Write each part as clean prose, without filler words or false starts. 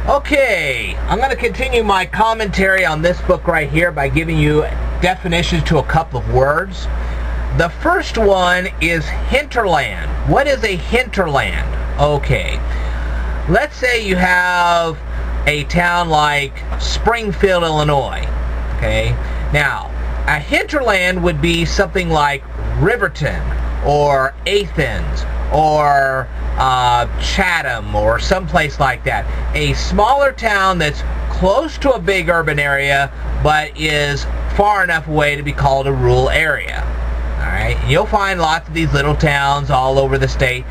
Okay, I'm going to continue my commentary on this book right here by giving you definitions to a couple of words. The first one is hinterland. What is a hinterland? Okay, let's say you have a town like Springfield, Illinois. Okay, now a hinterland would be something like Riverton or Athens or Chatham or someplace like that. A smaller town that's close to a big urban area but is far enough away to be called a rural area. Alright, you'll find lots of these little towns all over the state.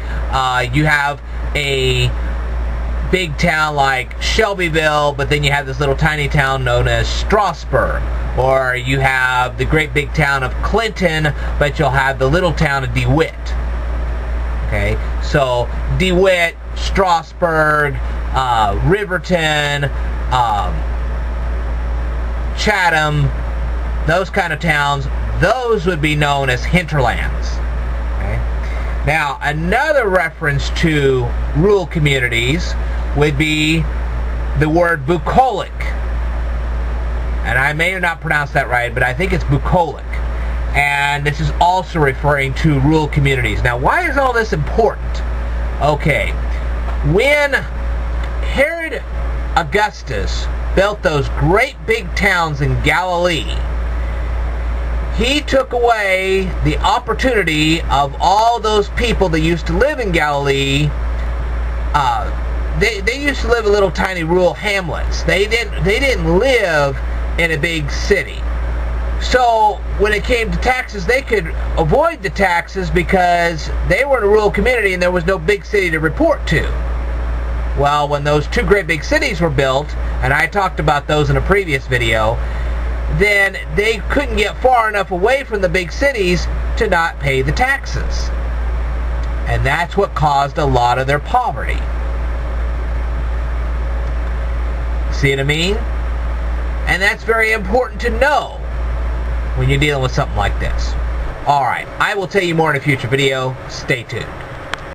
You have a big town like Shelbyville, but then you have this little tiny town known as Strasburg. Or you have the great big town of Clinton, but you'll have the little town of DeWitt. Okay, so DeWitt, Strasburg, Riverton, Chatham, those kind of towns, those would be known as hinterlands. Okay? Now, another reference to rural communities would be the word bucolic. And I may not pronounce that right, but I think it's bucolic. And this is also referring to rural communities. Now, why is all this important? Okay, when Herod Augustus built those great big towns in Galilee, he took away the opportunity of all those people that used to live in Galilee. They used to live in little tiny rural hamlets. They didn't live in a big city. So when it came to taxes, they could avoid the taxes because they were in a rural community and there was no big city to report to. Well, when those two great big cities were built, and I talked about those in a previous video, then they couldn't get far enough away from the big cities to not pay the taxes. And that's what caused a lot of their poverty. See what I mean? And that's very important to know when you're dealing with something like this. Alright, I will tell you more in a future video. Stay tuned.